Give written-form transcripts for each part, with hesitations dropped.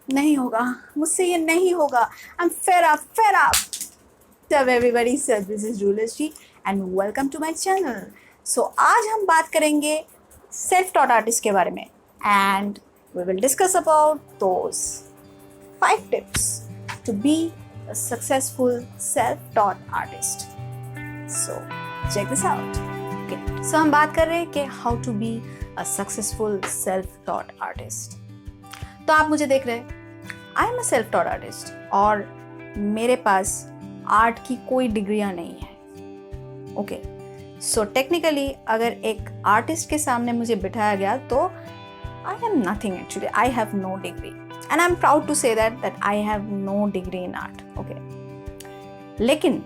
नहीं होगा, मुझसे ये नहीं होगा, आई एम फेड अप। तब एवरीबडी सर, दिस इज रूलस ji and welcome to my channel. So आज हम बात करेंगे सेल्फ टॉट आर्टिस्ट के बारे में and we will discuss about those 5 tips to be a successful self-taught artist. So check this out. Okay, so हम बात कर रहे हैं कि how to be a successful self-taught artist. तो आप मुझे देख रहे हैं, I am a self taught artist और मेरे पास आर्ट की कोई डिग्रियां नहीं है। ओके, सो टेक्निकली अगर एक आर्टिस्ट के सामने मुझे बिठाया गया तो I am nothing actually, I have no degree and I am proud to say that I have no degree in art. Okay, लेकिन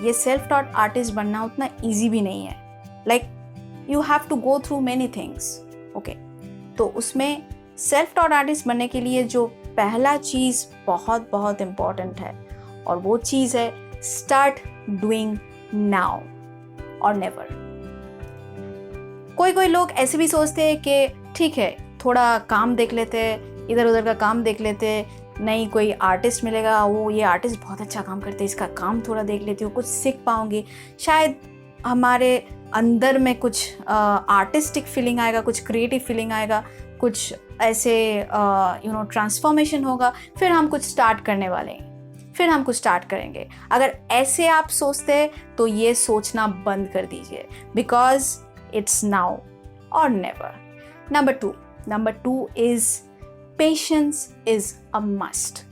ये सेल्फ टॉट आर्टिस्ट बनना उतना ईजी भी नहीं है। Like you have to go through many things. Okay, तो उसमें self taught artist बनने के लिए जो पहला चीज़ बहुत बहुत इम्पॉर्टेंट है और वो चीज़ है स्टार्ट डूइंग नाउ और नेवर। कोई कोई लोग ऐसे भी सोचते हैं कि ठीक है, थोड़ा काम देख लेते हैं, इधर उधर का काम देख लेते हैं, नहीं कोई आर्टिस्ट मिलेगा, वो ये आर्टिस्ट बहुत अच्छा काम करते हैं, इसका काम थोड़ा देख लेती हूँ, कुछ सीख पाऊंगी, शायद हमारे अंदर में कुछ आर्टिस्टिक फीलिंग आएगा, कुछ क्रिएटिव फीलिंग आएगा, कुछ ऐसे ट्रांसफॉर्मेशन होगा, फिर हम कुछ स्टार्ट करने वाले हैं, फिर हम कुछ स्टार्ट करेंगे। अगर ऐसे आप सोचते हैं तो ये सोचना बंद कर दीजिए, बिकॉज इट्स नाउ और never. Number two is patience is a must.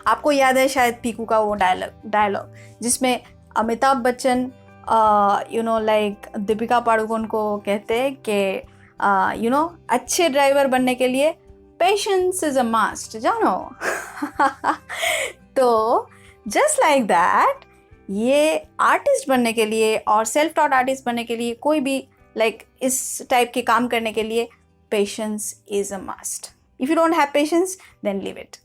आपको याद है शायद पीकू का वो डायलॉग जिसमें अमिताभ बच्चन दीपिका पादुकोण को कहते हैं कि अच्छे ड्राइवर बनने के लिए पेशेंस इज अ मस्ट, जानो। तो जस्ट लाइक दैट, ये आर्टिस्ट बनने के लिए और सेल्फ टॉट आर्टिस्ट बनने के लिए, कोई भी इस टाइप के काम करने के लिए patience is a must. If you don't have patience then leave it,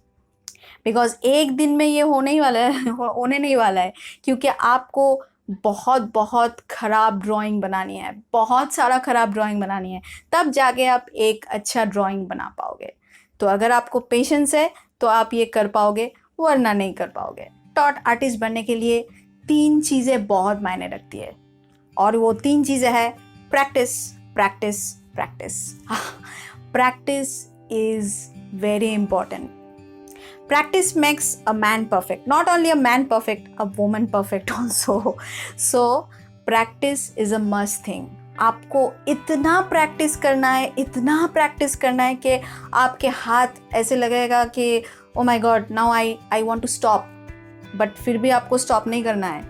because एक दिन में ये होने नहीं वाला है, क्योंकि आपको बहुत बहुत ख़राब ड्राइंग बनानी है, बहुत सारा ख़राब ड्राइंग बनानी है, तब जाके आप एक अच्छा ड्राइंग बना पाओगे। तो अगर आपको पेशेंस है तो आप ये कर पाओगे, वरना नहीं कर पाओगे। टॉट आर्टिस्ट बनने के लिए 3 चीज़ें बहुत मायने रखती है और वो 3 चीज़ें हैं practice, practice, practice. Practice is very important. Practice makes a man perfect. Not only a man perfect, a woman perfect also. So, practice is a must thing. आपको इतना प्रैक्टिस करना है, इतना प्रैक्टिस करना है कि आपके हाथ ऐसे लगेगा कि oh my God, now I want to stop, but फिर भी आपको स्टॉप नहीं करना है।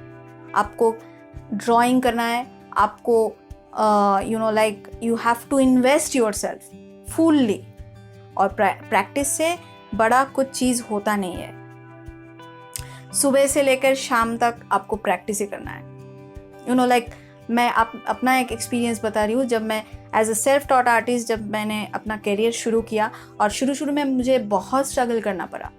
आपको ड्राइंग करना है, आपको you have to invest yourself fully. और प्रैक्टिस से बड़ा कुछ चीज़ होता नहीं है। सुबह से लेकर शाम तक आपको प्रैक्टिस ही करना है। मैं अपना एक एक्सपीरियंस बता रही हूँ। जब मैं as a self taught artist, जब मैंने अपना करियर शुरू किया और शुरू में मुझे बहुत स्ट्रगल करना पड़ा,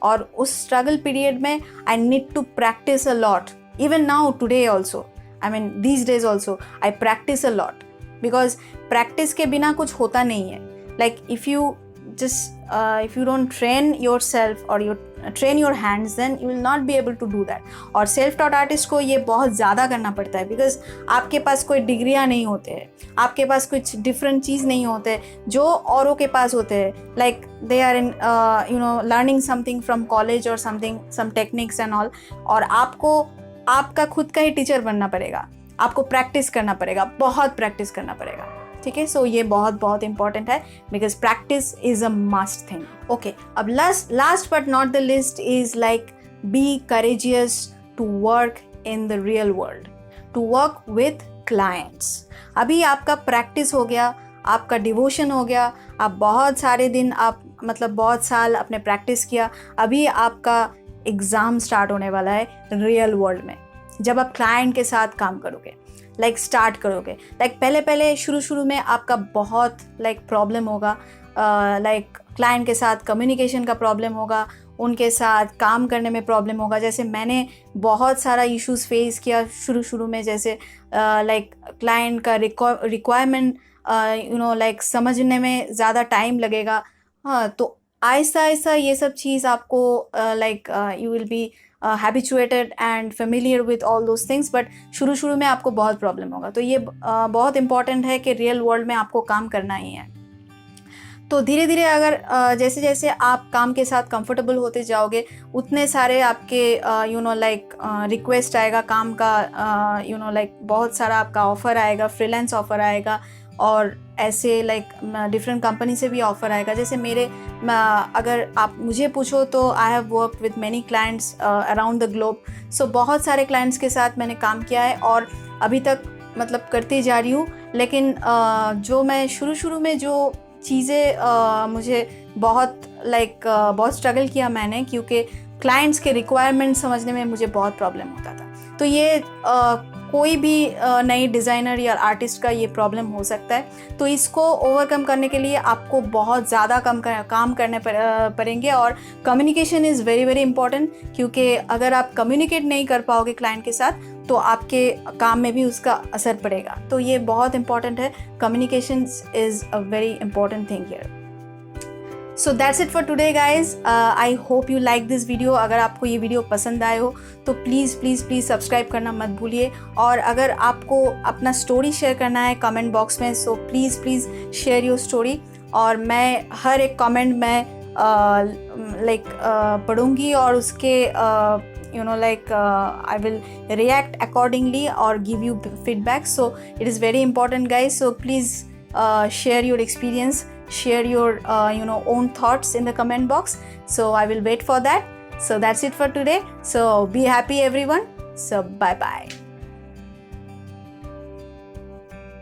और उस स्ट्रगल पीरियड में I need to practice a lot. Even now today also, I mean these days also I practice a lot, because practice के बिना कुछ होता नहीं है। Like if you don't train yourself or you train your hands, then you will not be able to do that. और self taught artist को ये बहुत ज़्यादा करना पड़ता है, बिकॉज आपके पास कोई डिग्रियाँ नहीं होते हैं, आपके पास कुछ डिफरेंट चीज़ नहीं होते जो औरों के पास होते हैं। Like they are in learning something from college और something, some techniques and all, और आपको आपका खुद का ही टीचर बनना पड़ेगा, आपको प्रैक्टिस करना पड़ेगा, बहुत प्रैक्टिस करना पड़ेगा। ठीक है, सो ये बहुत बहुत इंपॉर्टेंट है, because practice is a must thing. Okay, अब last but not the least is like be courageous to work in the real world, to work with clients. अभी आपका प्रैक्टिस हो गया, आपका डिवोशन हो गया, आप बहुत सारे दिन, आप बहुत साल आपने प्रैक्टिस किया, अभी आपका एग्ज़ाम स्टार्ट होने वाला है रियल वर्ल्ड में, जब आप क्लाइंट के साथ काम करोगे, स्टार्ट करोगे। पहले शुरू में आपका बहुत प्रॉब्लम होगा, क्लाइंट के साथ कम्युनिकेशन का प्रॉब्लम होगा, उनके साथ काम करने में प्रॉब्लम होगा। जैसे मैंने बहुत सारा इश्यूज़ फेस किया शुरू में, जैसे क्लाइंट का रिक्वायरमेंट समझने में ज़्यादा टाइम लगेगा। हाँ, तो आहिस्ता आहिस्ता ये सब चीज़ आपको like you will be habituated and familiar with all those things, but शुरू शुरू में आपको बहुत प्रॉब्लम होगा। तो ये बहुत इंपॉर्टेंट है कि रियल वर्ल्ड में आपको काम करना ही है। तो धीरे धीरे अगर जैसे जैसे आप काम के साथ कंफर्टेबल होते जाओगे, उतने सारे आपके यू नो लाइक रिक्वेस्ट आएगा काम का, यू नो लाइक बहुत सारा आपका ऑफ़र आएगा, फ्रीलांस ऑफ़र आएगा, और ऐसे लाइक डिफरेंट कंपनी से भी ऑफ़र आएगा। जैसे मेरे अगर आप मुझे पूछो तो I have work with many clients around the globe. So बहुत सारे क्लाइंट्स के साथ मैंने काम किया है और अभी तक मतलब करती जा रही हूँ। लेकिन जो मैं शुरू में जो चीज़ें मुझे बहुत बहुत स्ट्रगल किया मैंने, क्योंकि क्लाइंट्स के रिक्वायरमेंट समझने में मुझे बहुत प्रॉब्लम होता था। तो ये कोई भी नई डिज़ाइनर या आर्टिस्ट का ये प्रॉब्लम हो सकता है। तो इसको ओवरकम करने के लिए आपको बहुत ज़्यादा काम करने पड़ेंगे, और communication is very very important, क्योंकि अगर आप कम्युनिकेट नहीं कर पाओगे क्लाइंट के साथ तो आपके काम में भी उसका असर पड़ेगा। तो ये बहुत इंपॉर्टेंट है, communication is a very important thing here. So that's it for today guys. I hope you like this video. अगर आपको ये वीडियो पसंद आए हो तो प्लीज़ प्लीज़ प्लीज़ सब्सक्राइब करना मत भूलिए। और अगर आपको अपना स्टोरी शेयर करना है कमेंट बॉक्स में, so please please share your story, और मैं हर एक कमेंट में पढ़ूंगी और उसके I will react accordingly or give you feedback. So it is very important, guys. So please share your experience, share your own thoughts in the comment box. So I will wait for that. So that's it for today. So be happy, everyone. So bye bye.